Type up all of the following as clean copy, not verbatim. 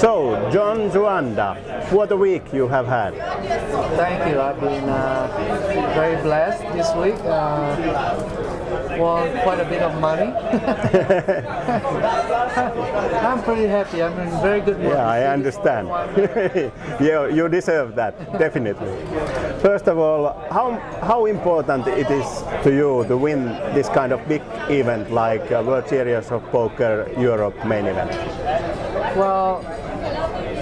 So, John Juanda, what a week you have had. Thank you. I've been very blessed this week. Won quite a bit of money. I'm pretty happy. I'm in very good mood. Yeah, I understand. Yeah, you deserve that, definitely. First of all, how important it is to you to win this kind of big event like World Series of Poker Europe main event? Well,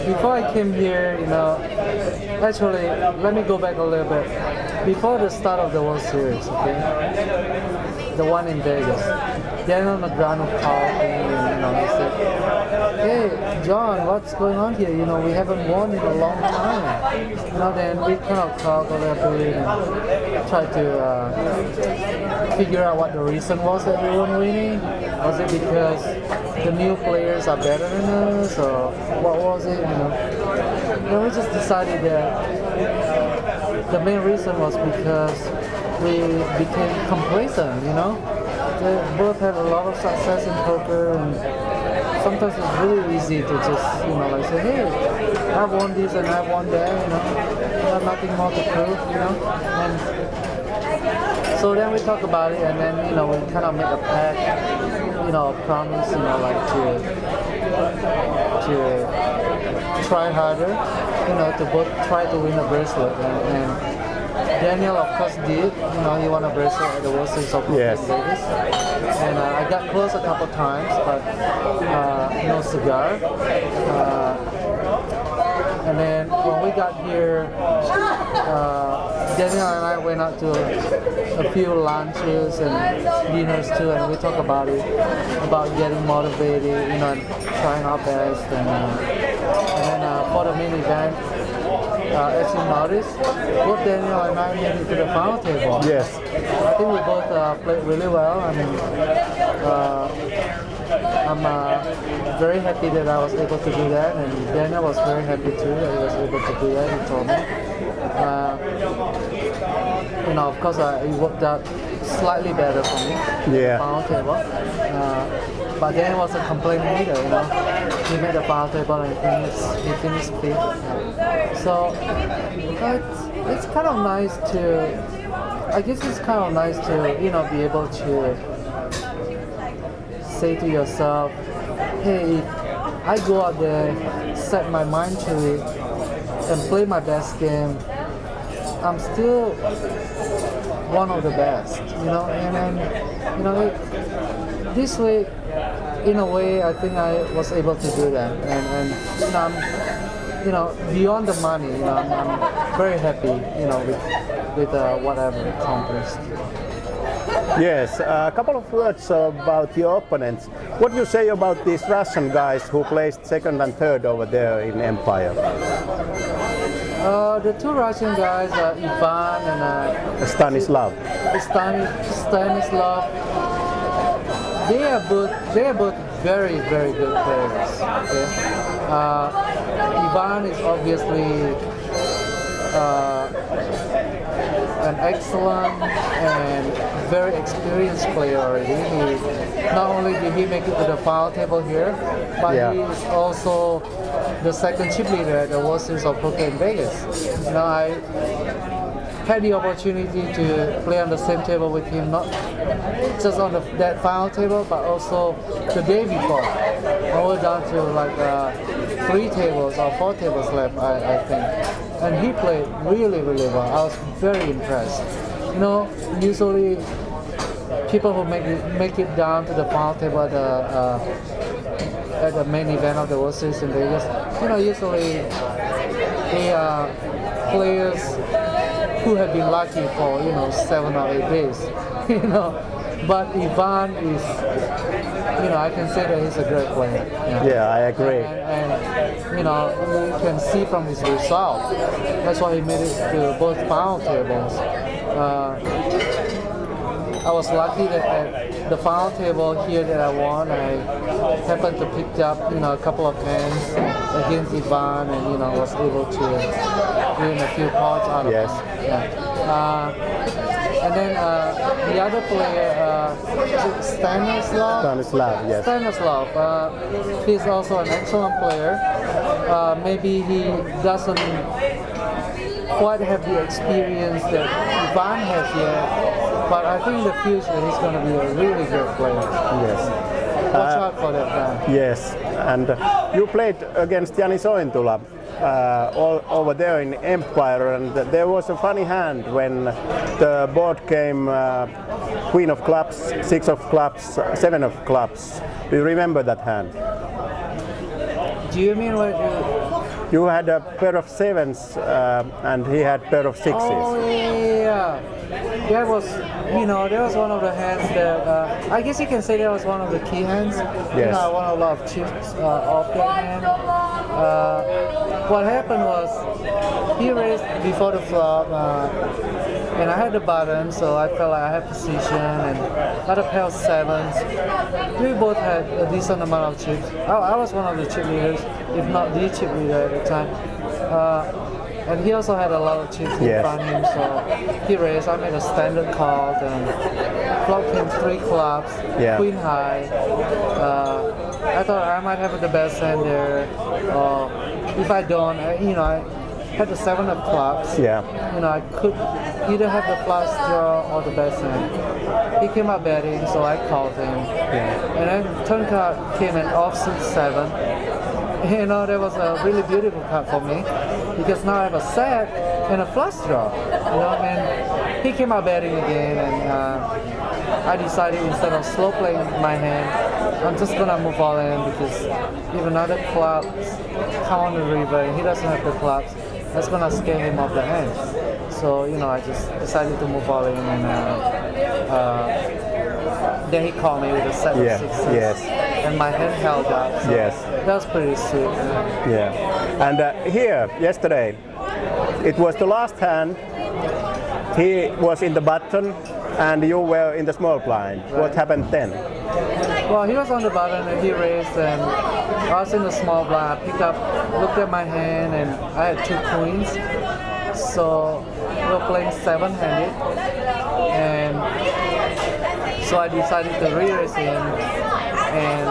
before I came here, actually, let me go back a little bit. Before the start of the World Series, okay, the one in Vegas, Daniel Negreanu called me and he said, "Hey, John, what's going on here? We haven't won in a long time." Then we kind of talked a little bit and tried to figure out what the reason was that we weren't winning. Was it because the new players are better than us, or what was it? Then we just decided that the main reason was because we became complacent. They both had a lot of success in poker, and sometimes it's really easy to just say, "Hey, I've won this and I've won that." I have nothing more to prove. And so then we talk about it, and then we kind of make a pact, a promise, like to try harder, to both try to win a bracelet. And Daniel, of course, did. He won a bracelet at the World Series of Poker in Vegas. And I got close a couple times, but no cigar. And then when we got here, Daniel and I went out to a few lunches and dinners too, and we talked about it, about getting motivated, and trying our best. And then for the main event, as you noticed, both Daniel and I made it to the final table. Yes. I think we both played really well. I'm very happy that I was able to do that, and Daniel was very happy too that he was able to do that. He told me. Of course, it worked out slightly better for me. Yeah. The final table. But Daniel wasn't complaining either. He made the final table and he finished fifth. So it's kind of nice to. I guess it's kind of nice to be able to say to yourself, "Hey, if I go out there, set my mind to it, and play my best game, I'm still one of the best." And then this way, in a way, I think I was able to do that, and I'm beyond the money, I'm very happy, with what I've accomplished. Yes, a couple of words about your opponents. What do you say about these Russian guys who placed second and third over there in Empire? The two Russian guys are Ivan and Stanislav. Stanislav. They are both very, very good players. Okay? Ivan is obviously an excellent and very experienced player already. Not only did he make it to the final table here, but he is also the second chip leader at the World Series of Poker in Vegas. I had the opportunity to play on the same table with him, not just on that final table, but also the day before. I was down to like 3 tables or 4 tables left, I think. And he played really, really well. I was very impressed. Usually people who make it down to the final table at the main event of the World Series in Vegas, usually they are players who have been lucky for 7 or 8 days. But Ivan is, I can say that he's a great player. Yeah, I agree. And you can see from his result. That's why he made it to both final tables. I was lucky that at the final table here that I won, I happened to pick up, a couple of hands against Ivan, and was able to win a few pots out of him. And then the other player, Stanislav. Stanislav, yes. Stanislav, he's also an excellent player. maybe he doesn't quite have the experience that Ivan has yet, but I think in the future he's going to be a really good player. Yes. Watch out for that guy. Yes, and you played against Jani Sointula over there in Empire, and there was a funny hand when the board came Queen of Clubs, 6 of Clubs, 7 of Clubs. Do you remember that hand? Do you mean what you had a pair of 7s and he had pair of 6s. Oh yeah. That was, that was one of the hands that, I guess you can say that was one of the key hands. Yes. I won a lot of chips off that hand. What happened was, he raised before the flop, and I had the button, so I felt like I had position, and got a pair of 7s. We both had a decent amount of chips. I was one of the chip leaders, if not the chip leader at the time. And he also had a lot of chips in front of him, so he raised. I made a standard call, and flopped him 3 clubs, queen high. I thought I might have the best hand there. If I don't, I had the 7 of clubs. I could either have the flush draw or the best hand. He came up betting, so I called him. And then turn card came in offsuit 7. That was a really beautiful card for me, because now I have a set and a flush draw. And he came out betting again, and I decided instead of slow playing my hand, I'm just gonna move all in, because if another club come on the river and he doesn't have the clubs, that's gonna scare him off the hand. So I just decided to move all in, and then he called me with a 7 of 6s. And my hand held up. So that was pretty sweet. And here, yesterday, it was the last hand. He was in the button and you were in the small blind. What happened then? Well, he was on the button and he raised, and I was in the small blind. I picked up, looked at my hand, and I had 2 queens. So we were playing 7-handed. And so I decided to re-raise him. And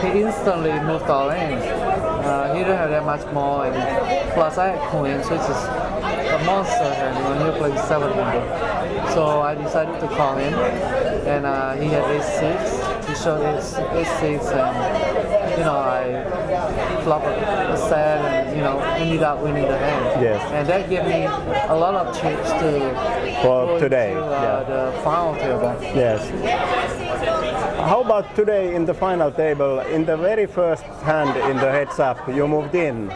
he instantly moved all in. He didn't have that much more, and plus I had queens, which is a monster hand when you're playing 7-handed. So I decided to call him, and he had ace-6. He showed ace-6, and I flopped a set, and ended up winning the hand. And that gave me a lot of chips to for today. The final table. How about today in the final table? In the very first hand in the heads up, you moved in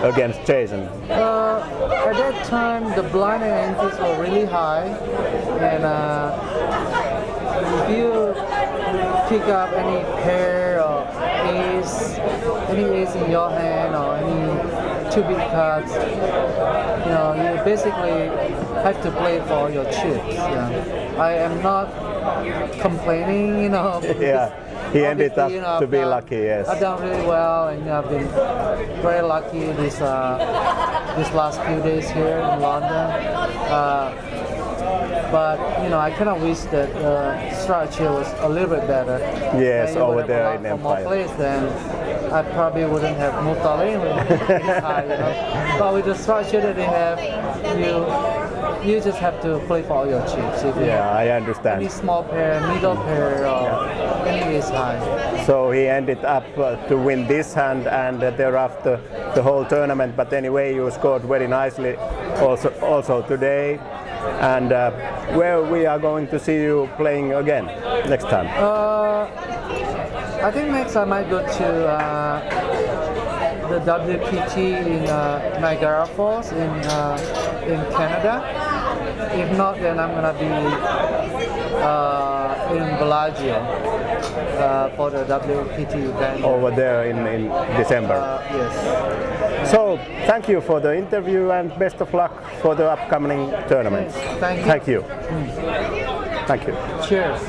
against Jason. At that time, the blind and entries were really high, and if you pick up any pair or any ace in your hand or any 2 big cards, you basically have to play for your chips. I am not complaining, he ended up to be lucky. I've done really well, and I've been very lucky this last few days here in London. But I kind of wish that strategy was a little bit better. Over there in Empire. More plays, then I probably wouldn't have moved all in with But with the structure that they have, you just have to play for all your chips. If I understand. Any small pair, middle pair, or any ace high. So he ended up to win this hand, and thereafter the whole tournament. But anyway, you scored very nicely also today. And where we are going to see you playing again next time? I think next I might go to the WPT in Niagara Falls in Canada. If not, then I'm gonna be in Bellagio for the WPT event. Over there in December. Yes. So, thank you for the interview and best of luck for the upcoming tournaments. Thank you. Thank you. Cheers.